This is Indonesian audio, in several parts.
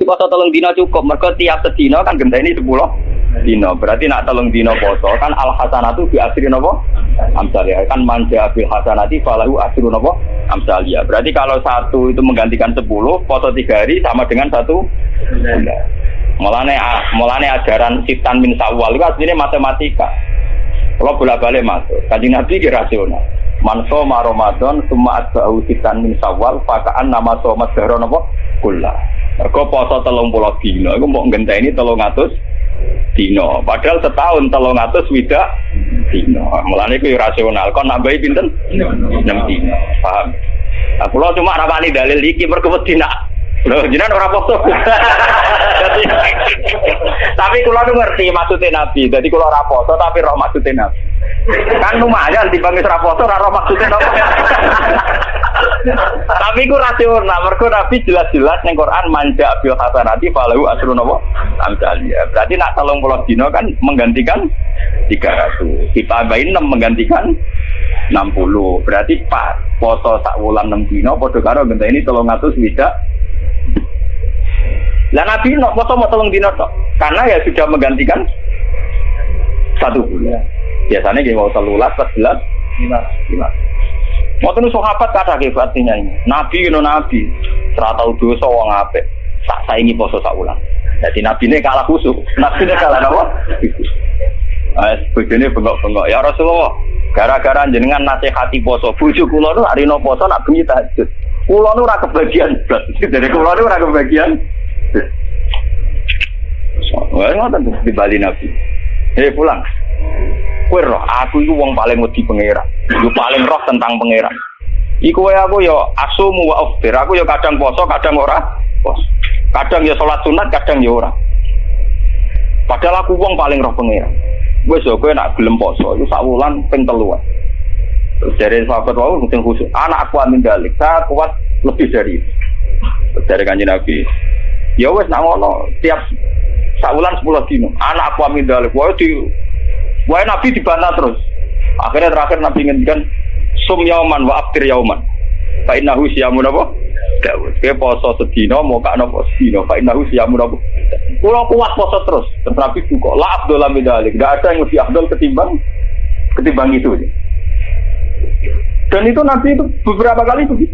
poso 3 dina cukup. Mergo tiap sedina kan genteni 10 dina. Berarti nak 3 dina poso kan al hasanatu bi asri napa? Amsalnya kan manja bil hasanati falahu asrun napa? Amsalnya. Berarti kalau satu itu menggantikan 10, poso 3 hari sama dengan 1 bulan. Mulane ajaran sitan min sawal itu aslinya matematika. Kalau bolak-balik masuk, Kanjeng Nabi ki rasional. Man shoma Ramadan summa atba'u sitan min sawal fakaan nama shoma dahra napa? Kullah. Mergo poso 30 dina iku mbok ngenteni 300 dina. Padahal setahun 300 swidak dina. Mulane iku rasional. Kon nambahi pinten? 6 dina. Paham? Nah, kula cuma rapani dalil iki mergo wedi nak lho jenengan ora poso. Tapi kula nu ngerti maksude Nabi. Dadi kula ora poso tapi roh maksude Nabi. Kan lumayan dibanding ora poso ora roh maksude napa. Tapi ku rasional mergo Nabi jelas-jelas ning Quran manja bil hasanati falahu asrun napa amsalnya. Berarti nak 30 dina kan menggantikan 300. Ditambahin 6 menggantikan 60. Berarti pas poso sak wulan 6 dina padha karo ngenteni 300 widak. Lah Nabi nok poso mau 3 dina tok. Karena ya sudah menggantikan 1 bulan. Biasanya nggih mau 13, 14, 15. Ngoten sahabat kathah nggih artinya ini. Nabi ngono nabi, ora tau dosa wong apik. Sak saingi poso sak wulan. Dadi nabine kalah khusuk. Nabine kalah napa? Bojone bengok-bengok. Ya Rasulullah, gara-gara jenengan nasihati poso, bojo kula nu arino poso nak bengi tahajud. Kula nu ora kebagian blas. Dari kula nu ora kebagian. Wah, ngoten di Bali Nabi. Pulang. Kowe roh, aku iku wong paling wedi pangeran. Yo paling roh tentang pangeran. Iku wae aku yo asumu wa aftir. Aku yo kadang poso, kadang ora poso. Kadang yo salat sunat, kadang yo ora. Padahal aku wong paling roh pangeran. Wis yo kowe nak gelem poso iku sak wulan ping 3. Terus dari sahabat wau sing khusus, anak aku amin dalik. Saya kuat lebih dari itu. Dari Kanjeng Nabi. Ya wis nak ngono, tiap sak wulan 10 dino. Anak aku amin dalik. Wae Nabi dibantah terus. Akhirnya terakhir Nabi ngendikan sum yauman wa aftir yauman. Fa innahu siyamun apa? Daud. Ke poso sedina mokak napa sedina. Fa innahu siyamun apa? Kulo kuat poso terus. Tetapi kok la afdal min dalik. Enggak ada yang lebih afdal ketimbang itu. Dan itu Nabi itu beberapa kali begitu.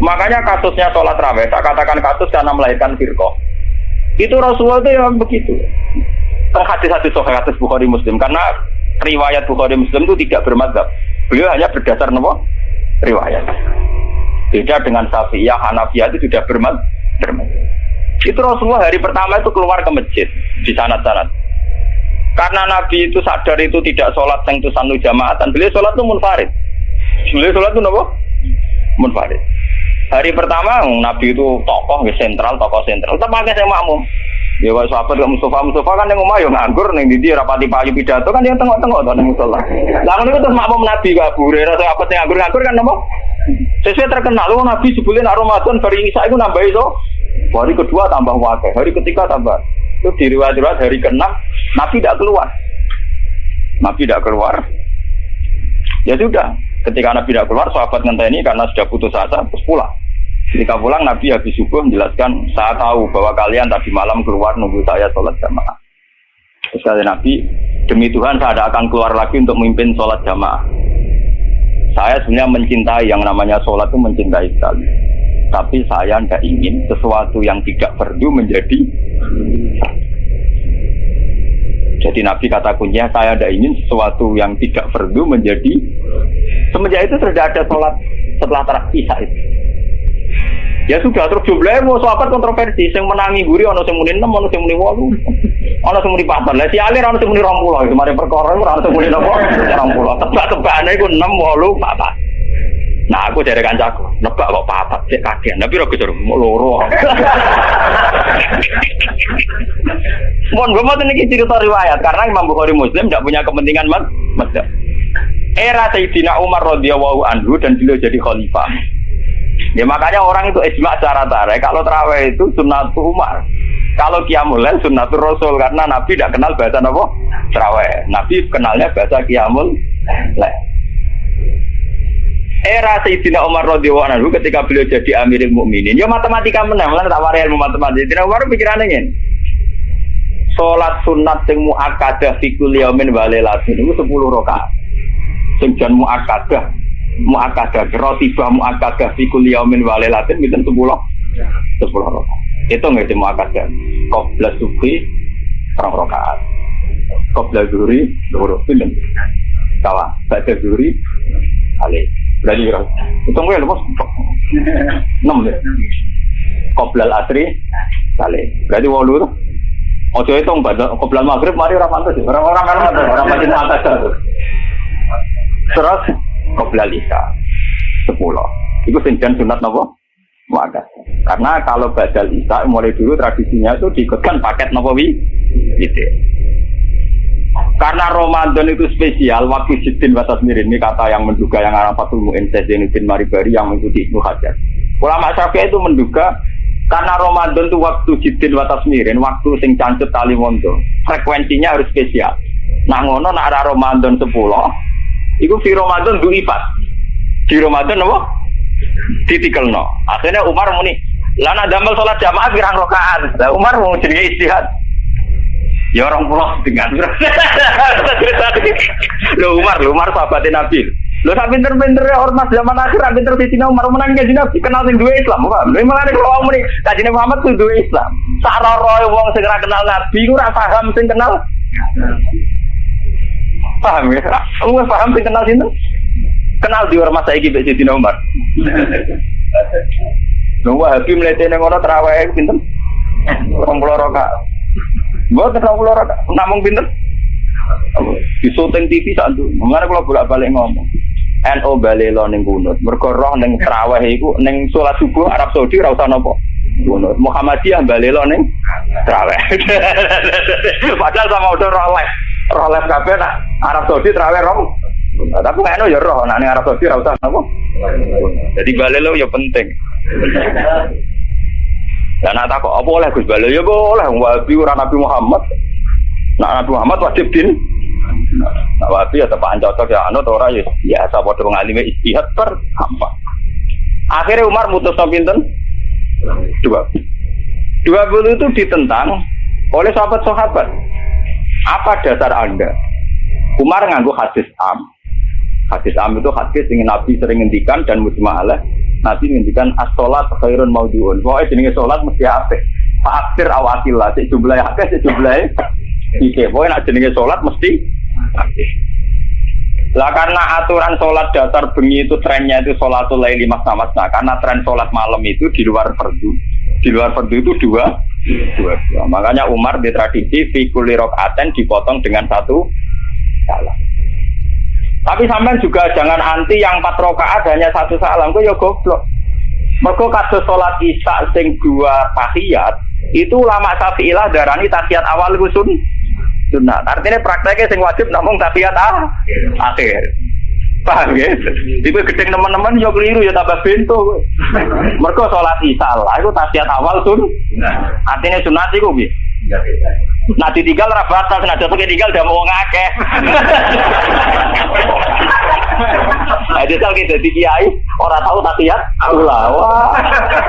Makanya kasusnya sholat raweh, saya katakan kasus karena melahirkan firqah. Itu Rasulullah itu yang begitu. Hadis-hadis sahih hadis Bukhari Muslim, karena riwayat Bukhari Muslim itu tidak bermadzhab. Beliau hanya berdasar nopo riwayat. Beda dengan Syafi'iyah, Hanafiyah itu sudah bermadzhab. Itu Rasulullah hari pertama itu keluar ke masjid di sanad-sanad. Karena Nabi itu sadar itu tidak sholat yang itu sanu jamaatan, beliau sholat itu munfarid. Beliau sholat itu nopo munfarid. Hari pertama Nabi itu tokoh sentral. Tetap pakai saya makmum. Ya wak sahabat Mustafa kan yang omah yo nganggur ning ndi rapati payu pidato kan yang tengok-tengok to ning musala. Lah ngono iku terus makmum Nabi Abu Hurairah sahabat yang nganggur kan napa? Sesuai terkenal loh Nabi sebelum Ramadan hari Isya itu nambah iso. Hari kedua tambah wakil, hari ketiga tambah. Itu di riwayat hari ke-6 Nabi tidak keluar. Ya sudah, ketika Nabi tidak keluar sahabat ngenteni karena sudah putus asa terus pulang. Ketika pulang Nabi habis subuh menjelaskan, saya tahu bahwa kalian tadi malam keluar nunggu saya sholat jamaah. Terus kata Nabi, demi Tuhan saya tidak akan keluar lagi untuk memimpin sholat jamaah. Saya sebenarnya mencintai yang namanya sholat itu mencintai sekali. Tapi saya tidak ingin sesuatu yang tidak perlu menjadi. Jadi Nabi kata kuncinya, saya tidak ingin sesuatu yang tidak perlu menjadi. Semenjak itu sudah ada sholat setelah tarawih Isya itu. Ya sudah, terus jumlahnya mau sahabat kontroversi, yang menangi guri, ada yang muni 6, ada yang muni 8, ada yang muni 4, lah si alir ada yang muni 20, kemarin perkara itu ada yang muni 20, tebak-tebakannya itu 6, 8. Nah aku dari kancaku, nebak kok 4, cek kagian, tapi aku suruh, mau loro. Mohon gue mau ini cerita riwayat, karena Imam Bukhari Muslim tidak punya kepentingan mazhab. Era Sayyidina Umar radhiyallahu anhu dan beliau jadi khalifah. Ya makanya orang itu ijma secara tarik. Kalau tarawih itu sunnatul Umar. Kalau qiyamul lail sunnatul Rasul karena Nabi tidak kenal bahasa apa? Tarawih. Nabi kenalnya bahasa qiyamul lail. era Sayyidina Umar radhiyallahu anhu ketika beliau jadi Amirul Mukminin, ya matematika menang, lan tak wari ilmu matematika. Sayyidina Umar pikirane ngene. Salat sunat sing muakkadah fi kulli yaumin wa lailatin niku 10 rakaat. Sing jan muakkadah rotibah muakkadah fi kulli yaumin wa lailatin pinten 10 rakaat. Itu nggih muakkadah. Qabla subhi 2 rakaat. Qabla zuhri 2 pinten. Kawa, ba'da zuhri kali. Berarti kira. Hitung wae lho, Bos. 6 ya. Qabla al-asri kali. Berarti 8 to. Ojo hitung pada qabla maghrib mari ora pantes. Orang mesti pantes. Terus qabla isya 10. Iku sing jan sunat napa? Muakkad. Karena kalau badal isya mulai dulu tradisinya itu diikutkan paket napa gitu. Karena Ramadan itu spesial, waktu Jiddin wa Tasmirin ini kata yang menduga yang arah Fathul Mu'in Zainuddin Maribari yang mengikuti Ibnu Hajar. Ulama Syafi'i itu menduga karena Ramadan itu waktu Jiddin wa Tasmirin, waktu sing cancet tali wondo, frekuensinya harus spesial. Nah ngono nak arah Ramadan 10, itu di Ramadan duifat. Di Ramadan apa? Ditikelno. Akhirnya Umar muni, lana damel sholat jamaah pirang rakaat. Lah Umar mau jenenge istihad. Ya orang pulau dengan lo Umar sahabatnya Nabi lo tak pinter-pinter ya ormas zaman akhir pinter di Cina Umar menang kaji Nabi kenal sing dua Islam paham lo malah kalau kamu nih kaji Nabi Muhammad tuh dua Islam saroroy wong segera kenal Nabi lu rasa paham sing kenal paham ya lu paham sing kenal sini kenal di ormas saya gitu di Cina Umar lo Wahabi melihatnya ngono terawih pinter orang pulau roka buat terlalu lorot, namung pinter. Di syuting TV saat itu, mengenai kalau bolak-balik ngomong, NO balelo neng kunut, berkoroh neng terawih itu, neng sholat subuh Arab Saudi rausan apa? Kunut. Muhammadiyah balelo neng terawih. Padahal sama udah roleh kafe nak Arab Saudi terawih rong. Tapi NO ya roh, nak neng Arab Saudi rausan apa? Jadi balelo ya penting. Dan nak takut apa oleh Gus Balil ya boleh Wahabi ora Nabi Muhammad. Nak Nabi Muhammad wajib din. Nak Wahabi ya tepak cocok ya anut ora ya biasa padha ngalime ijtihad per apa. Akhirnya Umar mutusno pinten? 20 itu ditentang oleh sahabat-sahabat. Apa dasar Anda? Umar nganggo hadis am. Hadis am itu hadis yang Nabi sering ngendikan dan mujma' alaih. Nabi ngendikan as-sholat khairun maudhu'un. Pokoke jenenge salat mesti apik. Faktir awatillah, sik jumlahe akeh, sik jumlahe iki. Pokoke nek jenenge salat mesti apik. Lah karena aturan salat dasar bengi itu trennya itu sholatul laili masna-masna. Karena tren salat malam itu di luar fardu. Di luar fardu itu dua. Makanya Umar di tradisi fi kulli rakaatin dipotong dengan 1 salam. Tapi sampean juga jangan anti yang 4 rakaat hanya 1 salam, kok ya goblok. Mergo kados salat Isya sing 2 tahiyat, itu ulama Syafi'iyah darani tahiyat awal iku sunnah. Artinya prakteknya sing wajib namung tahiyat akhir. Paham ya? Tipe gedeng teman-teman yo keliru ya tambah bento. Mergo salat Isya lah iku tahiyat awal sunnah. Artinya sunat iku piye? Nah ditinggal ra batas, nah jatuh tinggal udah mau ngakeh. Ada sekali kita di kiai orang tahu tahiyat, wah,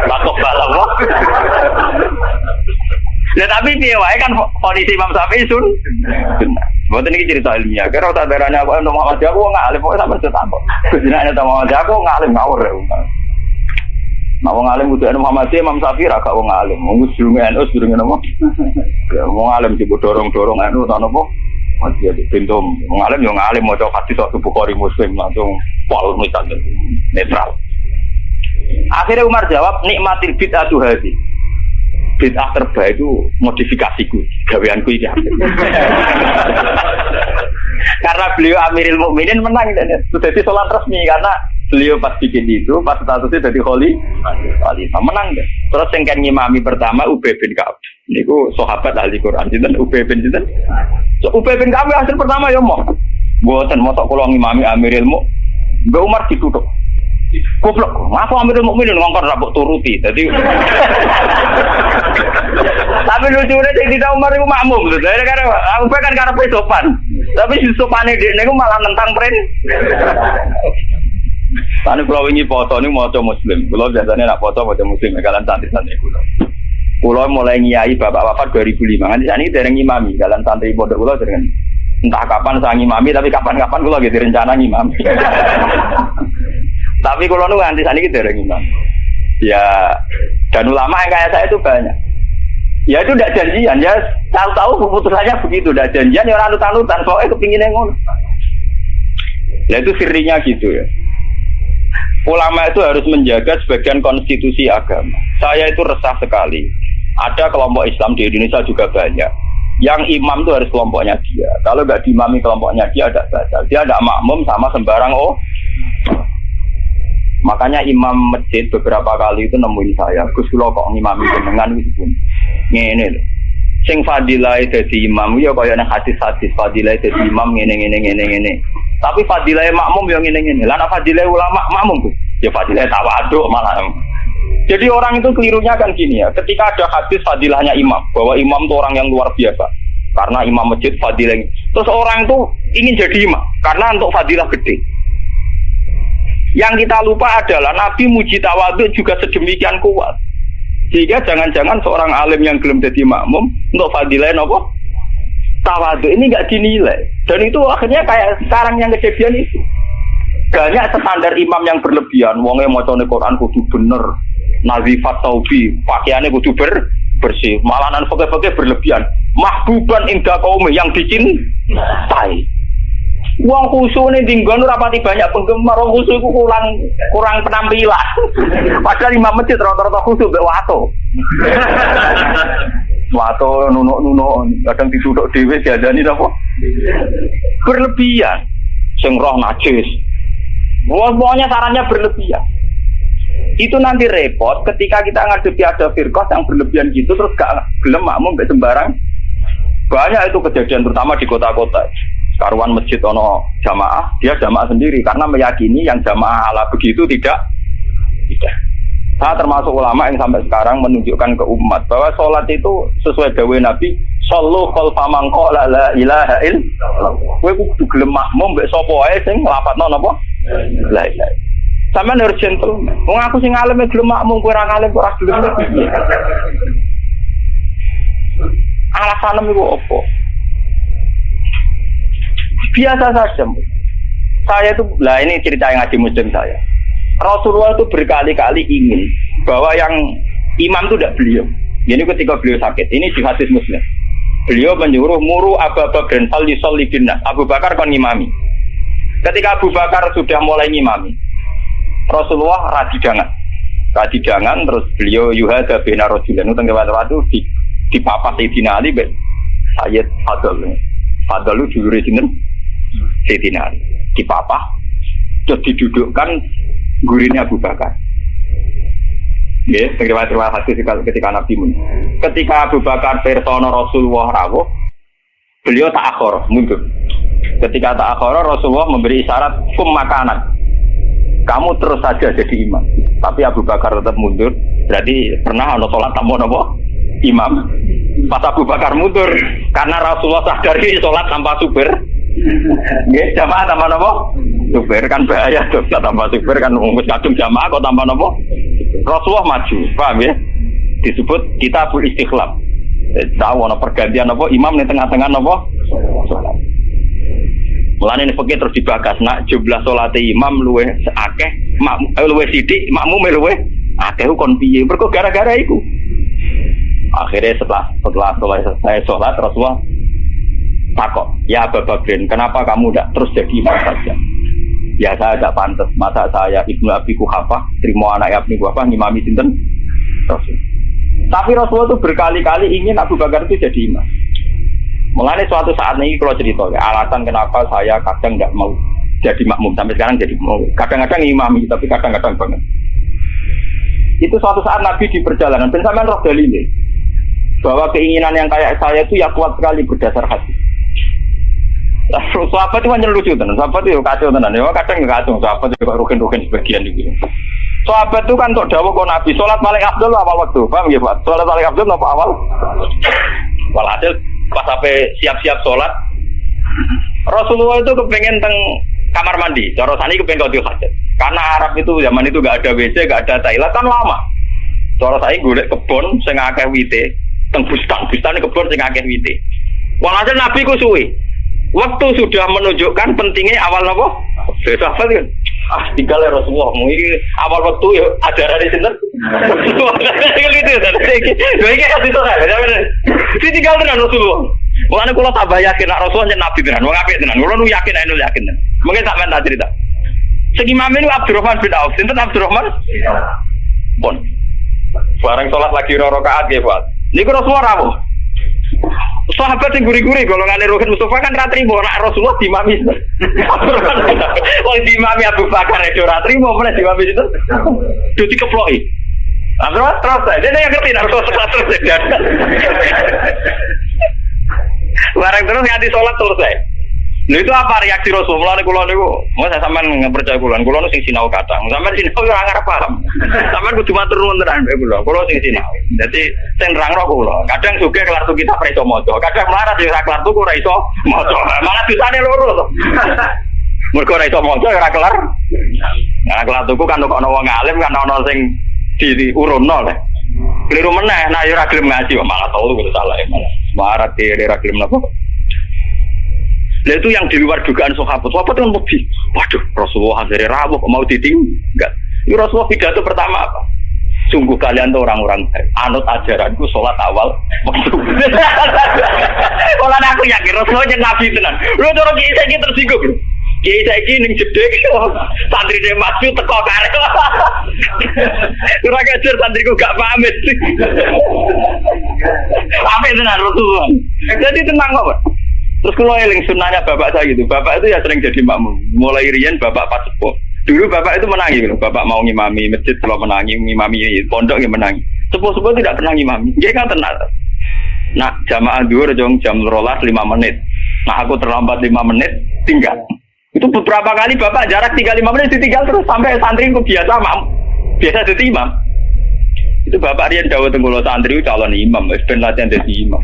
bakok balam wah. Nah tapi dia wae kan kondisi Imam Syafi'i sun. Bukan ini cerita ilmiah. Kira sadarane aku untuk Muhammad aku ngalim, pokoknya sampai setakok. Kejenaknya sama Muhammad aku ngalim ngawur ya. Nah, wong alim kudu Muhammad Imam Syafi'i ra gak wong alim. Wong sedurunge NU sedurunge napa? Ya wong alim dibu dorong-dorong NU ta napa? Mati ya pintu wong alim yo ngalim maca hadis satu Bukhari Muslim langsung pol misalnya netral. Akhirnya Umar jawab nikmatil bid'atu hadhi. Bid'ah terbaik itu modifikasiku, gaweanku iki. Karena beliau Amirul Mukminin menang dan sudah di sholat resmi karena beliau pas bikin itu pas statusnya jadi khalifah menang deh. Terus yang kan ngimami pertama Ubay bin Ka'ab. Niku sahabat ahli Quran sinten Ubay bin sinten. So Ubay bin Ka'ab hasil pertama ya mau. Mboten motok kula ngimami Amirul Mukminin. Mbak Umar ditutup. Goblok, aku Amirul Mukminin ngongkon ra mbok turuti. Dadi tapi lucunya tidak Umar itu makmum gitu. Karena aku kan karepe sopan. Tapi si sopane dhekne niku malah nentang pren. Tane kula wingi foto niku maca muslim. Kula biasane nak foto maca muslim kalian santri-santri kula. Kula mulai ngiyai bapak wafat 2005. Nganti sakniki dereng ngimami kalian santri pondok kula dereng. Entah kapan saya ngimami tapi kapan-kapan kula nggih direncana ngimami. Tapi kula nu nganti sakniki dereng ngimami. Ya dan ulama yang kayak saya itu banyak. Ya itu tidak janjian, ya tahu-tahu keputusannya begitu, tidak janjian ya orang anut-anutan, soalnya kepinginnya ngono. Ya itu sirinya gitu ya. Ulama itu harus menjaga sebagian konstitusi agama. Saya itu resah sekali. Ada kelompok Islam di Indonesia juga banyak. Yang imam itu harus kelompoknya dia. Kalau nggak diimami kelompoknya dia ada batal. Dia ada makmum sama sembarang Makanya imam masjid beberapa kali itu nemuin saya, Gus kula kok ngimami jenengan iki pun. Ngene lho. Sing fadilah dadi imam ya kaya nang hadis-hadis fadilah dadi imam ngene. Tapi fadilah makmum ya ngene. Lah nek fadilah ulama makmum Gus, ya fadilah tawadhu malah. Jadi orang itu kelirunya kan gini ya, ketika ada hadis fadilahnya imam, bahwa imam itu orang yang luar biasa. Karena imam masjid fadilah. Terus orang itu ingin jadi imam karena untuk fadilah gede. Yang kita lupa adalah Nabi muji tawadhu juga sedemikian kuat. Sehingga jangan-jangan seorang alim yang belum jadi makmum untuk fadilah apa? Tawadhu ini enggak dinilai. Dan itu akhirnya kayak sekarang yang kejadian itu. Banyak standar imam yang berlebihan. Wonge macane Quran kudu bener, nazifat taubi, pakaiannya kudu bersih. Malahan fakih-fakih berlebihan. Mahbuban inda qaumi yang dicintai. Wong khusyuk ini tinggal rapati banyak penggemar. Wong khusyuk itu kurang penampilan. Padahal imam masjid rata-rata khusyuk mbek wato. Wato nunuk-nunuk kadang diduduk dhewe diadani apa? Berlebihan. Sing roh najis. Pokoknya sarannya berlebihan. Itu nanti repot ketika kita ngadepi ada firqah yang berlebihan gitu terus gak gelem makmum mbek sembarang. Banyak itu kejadian terutama di kota-kota. Karuan masjid ono jamaah, dia jamaah sendiri karena meyakini yang jamaah ala begitu tidak. Saya termasuk ulama yang sampai sekarang menunjukkan ke umat bahwa sholat itu sesuai dawuh Nabi, shollu khalfa man qala la ilaha illallah. Kowe kudu gelem makmum mbek sapa wae sing nglafadzno napa? La ilaha. Sampeyan harus gentle. Wong aku sing alim gelem makmum, kowe ora alim ora gelem. Alasan niku opo? Biasa saja. Saya itu, ini cerita yang ngaji muslim saya. Rasulullah itu berkali-kali ingin bahwa yang imam itu tidak beliau. Jadi ketika beliau sakit, ini di hadis muslim. Beliau menyuruh muru Abu Bakar fal yusalli binnas. Abu Bakar kon ngimami. Ketika Abu Bakar sudah mulai ngimami, Rasulullah radidangan terus beliau yuhada bina rajulan itu waktu di papas Sayyidina Ali Sayyid Fadl jujur sinten Sayyidina Ali dipapah terus didudukkan gurine Abu Bakar. Nggih, terima kasih ketika Nabi ketika Abu Bakar persona Rasulullah rawuh, beliau ta'akhir mundur. Ketika ta'akhir Rasulullah memberi isyarat makanan. Kamu terus saja jadi imam. Tapi Abu Bakar tetap mundur. Berarti pernah ana salat tanpa napa? Imam. Pas Abu Bakar mundur karena Rasulullah sadari salat tanpa supir. Nggih, jamaah tanpa napa? Supir kan bahaya tuh, tanpa supir kan wis kadung jamaah kok tanpa napa? Rasulullah maju, paham ya? Disebut kitabul istikhlaf. Tahu ana pergantian apa imam ning tengah-tengah napa? Salat. Mulane nek fikih terus dibagas nak jumlah salate imam luwih akeh, luwih sithik, makmum luwih akeh kon piye? Mergo gara-gara iku. Akhirnya setelah selesai sholat Rasulullah takok, ya Abu Bakar, kenapa kamu tidak terus jadi imam saja? Ya saya tidak pantas, masa saya Ibnu Abi Quhafah terima anak Ibnu Quhafah ngimami sinten Rasul. Tapi Rasulullah itu berkali-kali ingin Abu Bakar itu jadi imam. Mulane suatu saat ini kalau cerita ya, alasan kenapa saya kadang tidak mau jadi makmum sampai sekarang jadi mau. Kadang-kadang imami tapi kadang-kadang banget. Itu suatu saat Nabi di perjalanan, ben sampean roh dalile bahwa keinginan yang kayak saya itu ya kuat sekali berdasar hati. Sahabat itu hanya lucu tenan, sahabat itu kacau tenan. Ya kadang kacau, sahabat itu rugen-rugen sebagian gitu. Sahabat itu kan untuk dawuh kok Nabi salat paling afdal awal waktu. Paham nggih, Pak? Salat paling afdal apa awal? Walhasil pas sampai siap-siap salat Rasulullah itu kepengen teng kamar mandi. Cara sani kepengen qadhi hajat. Karena Arab itu zaman itu nggak ada WC, nggak ada toilet kan lama. Soalnya saya golek kebon sing akeh wite, teng bustan kebon sing akeh wite. Walhasil Nabi ku suwi. Waktu sudah menunjukkan pentingnya awal apa? Besok apa kan? Tinggal ya Rasulullah. Mungkin awal waktu ya ajaran di sini. Gitu kan? Ini kasih tahu kan? Si tinggal dengan Rasulullah. Makanya kalau tambah yakin Rasulullah Nabi tenan, mau ngapain tenan? Kalau nu yakin, nu yakin. Mungkin sampai tak cerita. Segi imam ini Abdurrahman bin Auf. Sinten Abdurrahman? Pon. Bareng sholat lagi rakaat ya, Pak. Niku Rasulullah rawuh. Sahabat yang guri-guri golongan Rohin Mustafa kan ratri mau nak Rasulullah dimami. Wong dimami Abu Bakar itu ratri mau mulai dimami itu. Duti keploki. Terus dia yang ngerti Rasulullah terus. Bareng terus nganti sholat selesai. Lha itu apa reaksi Rasulullah kula niku? Mau saya sampean percaya kula nu sing sinau kadang. Sampean sinau ora ngarep paham. Sampean kudu matur nuwun tenan kula sing sinau. Dadi sing nerangno kula. Kadang juga kelar tuku kita ora iso maca. Kadang melarat ya ora kelar tuku ora iso maca. Malah dosane loro to. Mergo ora iso maca ora kelar. Nah kelar tuku kan kok ana wong alim kan ana sing diurunno lho. Keliru meneh nek ora gelem ngaji malah tau kudu salah malah. Marat ora gelem napa? Nah itu yang di luar dugaan sahabat. Sahabat kan lebih, waduh Rasulullah dari rawuh mau ditinggal. Ini Rasulullah pidato pertama apa? Sungguh kalian tuh orang-orang anut ajaranku sholat awal waktu. Kalau aku yakin Rasulullah Nabi tenan. Lu cara kiai saiki tersinggung. Kiai saiki ning jedek santri dhe maju teko karep. Ora kejer santriku gak pamit. Pamit tenan Rasulullah. Jadi tenang kok. Terus kalau eling sunnahnya bapak saya gitu, bapak itu ya sering jadi makmum. Mulai rian bapak pas sepuh. Dulu bapak itu menangi, gitu. Bapak mau ngimami masjid kalau menangi, ngimami pondok yang menangi. Sepuh-sepuh tidak pernah ngimami. Dia kan tenang. Nah jamaah duhur jam 12 5 menit. Nah aku terlambat 5 menit tinggal. Itu beberapa kali bapak jarak 3-5 menit ditinggal terus sampai santri ku biasa biasa jadi imam. Itu bapak rian jauh tenggulo santri calon imam, ben latihan jadi imam.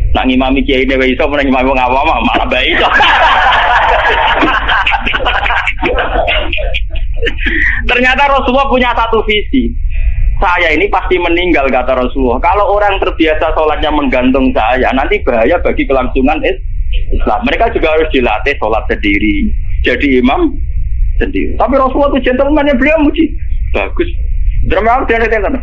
Nak ngimami kiai dewe iso menang ngimami wong awam malah bae iso. Ternyata Rasulullah punya satu visi. Saya ini pasti meninggal kata Rasulullah. Kalau orang terbiasa sholatnya menggantung saya, nanti bahaya bagi kelangsungan Islam. Mereka juga harus dilatih sholat sendiri, jadi imam sendiri. Tapi Rasulullah itu gentleman yang beliau muji. Bagus. Drama dia ada.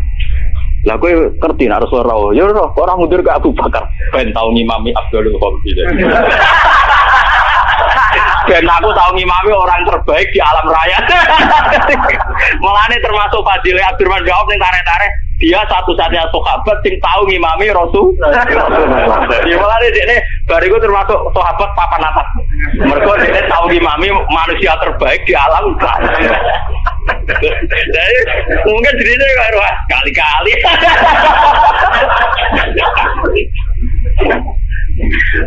Lah kowe ngerti nek Rasulullah ya ora orang mundur ke Abu Bakar ben tau ngimami Abdul Khalid. Ben aku tau ngimami orang terbaik di alam raya. Mulane termasuk fadile Abdurrahman bin Auf ning tarik-tarik dia satu-satunya sahabat sing tau ngimami Rasul. Jadi mulane dekne bariku termasuk sahabat papan atas. Mergo dekne tau ngimami manusia terbaik di alam raya. Jadi mungkin cerita karo kali-kali.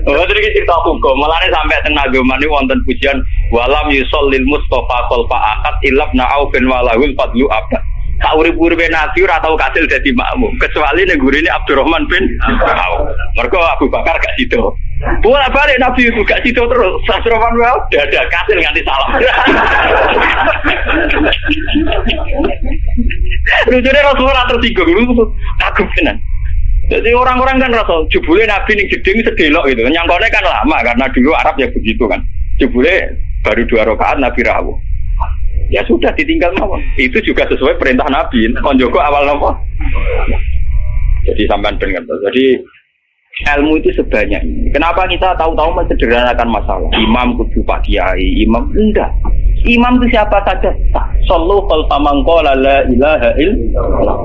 Oh, terus cerita hukum. Mulane sampai teng agama niku wonten pujian walam yusallil mustofa khalfa akad ilabna au bin walahul fadlu abad. Kaurip-uripe Nabi ora tau kasil dadi makmum kecuali ning gurine Abdurrahman bin Auf. Mergo Abu Bakar gak sido. Bolak-balik Nabi itu gak sido terus. Abdurrahman bin Auf dadak kasil nganti salam. Lucunya Rasulullah tersinggung dulu, kagum tenan. Jadi orang-orang kan rasa jebule Nabi ning jeding sedelok gitu. Nyangkone kan lama karena dulu Arab ya begitu kan. Jebule baru 2 rakaat Nabi rawuh. Ya sudah ditinggal mawon. Itu juga sesuai perintah Nabi. Konjogo awal nopo. Jadi sampean bener. Jadi ilmu itu sebanyak ini. Kenapa kita tahu-tahu mensederhanakan masalah? Imam kudu Pak Kiai, imam enggak. Imam itu siapa saja. Sallu khalfa man qala la ilaha illallah.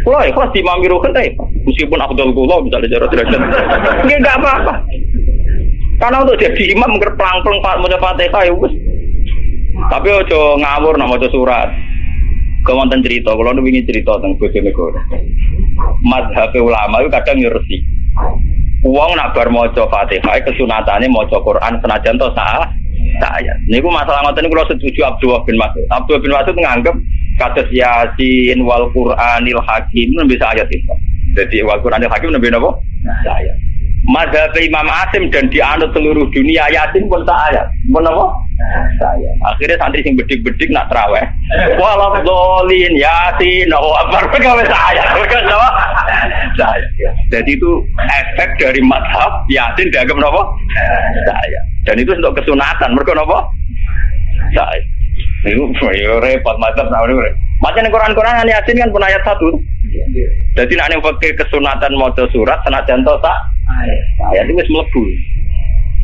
Kalau ikhlas di imam Rukun meskipun Abdul Qullah misalnya jarak derajat. Enggak apa-apa. Karena untuk jadi imam ngerplang-plang maca Fatihah ya wis. Tapi ojo ngawur nak maca surat. Kemonten cerita, kalau nu wingi cerita tentang Bojonegoro. Mazhab ulama itu kadang ngursi. Wong nak bar maca Fatihah kesunatane maca Quran senajan to saya. Niku masalah ngoten niku kula setuju Abdullah bin Mas'ud. Abdullah bin Mas'ud nganggep kados Yasin wal Qur'anil Hakim nembe ayat itu. Jadi wal Qur'anil Hakim nembe napa? Ayat. Mazhab Imam Asim dan dianut seluruh dunia Yasin pun ayat. Menapa? saya. Akhirnya santri sing bedik-bedik nak traweh. Walau dolin yasin, apa gawe saya. Saya. Jadi itu efek dari mazhab yasin dianggap napa? Saya. Dan itu untuk kesunatan. Mergo napa? Saya. Itu repot mazhab tahu nih. Macam Quran-Quran yasin kan pun ayat 1. Jadi nek ning fikih kesunatan maca surat senajan to sak ayat itu wis mlebu.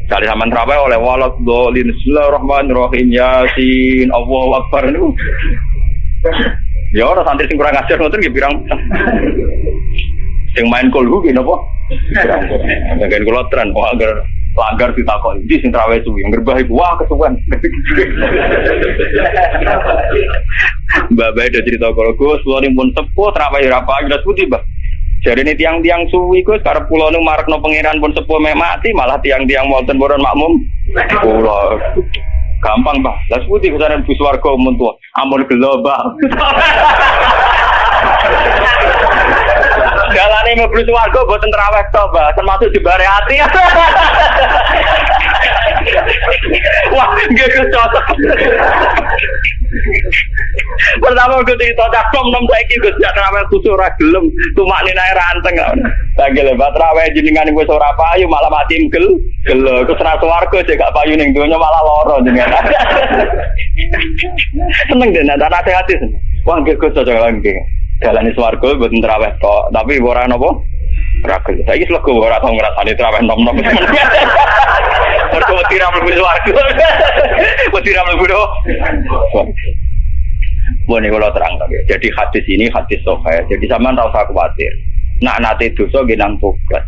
Kali sampean traweh oleh walad dolin bismillahirrahmanirrahim yasin Allahu akbar niku. Ya ora santri sing kurang ajar ngoten nggih pirang. Sing main kulhu nggih napa? Bagian kula tren kok agar langgar ditakoni iki sing traweh suwi ngerbah iku wah kesuwen. Mbak Bae udah cerita kalau Gus kula pun sepuh traweh ra apa udah putih, Mbak. Jadi ini tiang-tiang suwi Gus karep kula nu marekno pangeran pun sepuh mek mati malah tiang-tiang wonten boron makmum. Kula gampang, Mbah. Lah putih kesaran bus warga mun tuwa. Ampun gelo, Mbah. Dalane mlebu warga boten traweh to, Mbah, termasuk dibare ati. Wah, nggih cocok. Pertama gue cerita cakap nom saiki Gus ya traweh kusuk ora gelem tumakne nae ranteng kok. Lagi lebat traweh jenengan wis ora payu malah mati gel. Ku seneng swarga cek gak payu ning donya malah lara jenengan. Seneng den ana hati. Wah nggih Gus cocok lagi. Dalane swarga mboten traweh tok, tapi ora napa? Ora gelem. Saiki slego ora tau ngrasani traweh nom-nom. Mergo tira mlebu swarga. Tira mlebu do. Boleh kalau terang lagi. Jadi hadis ini hadis sahih. Jadi sama tak usah khawatir. Nak nate dosa genang tobat.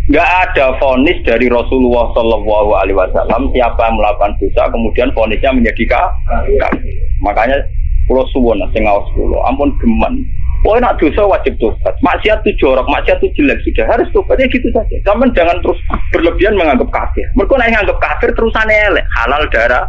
Enggak ada vonis dari Rasulullah Shallallahu Alaihi Wasallam siapa yang melakukan dosa kemudian vonisnya menjadi kafir. Makanya pulau suwon sing ngaos kula. Ampun geman. Oh nak dosa wajib tobat. Maksiat itu jorok, maksiat itu jelek sudah harus tobat ya gitu saja. Kamu jangan terus berlebihan menganggap kafir. Mereka nak menganggap kafir terusane elek halal darah.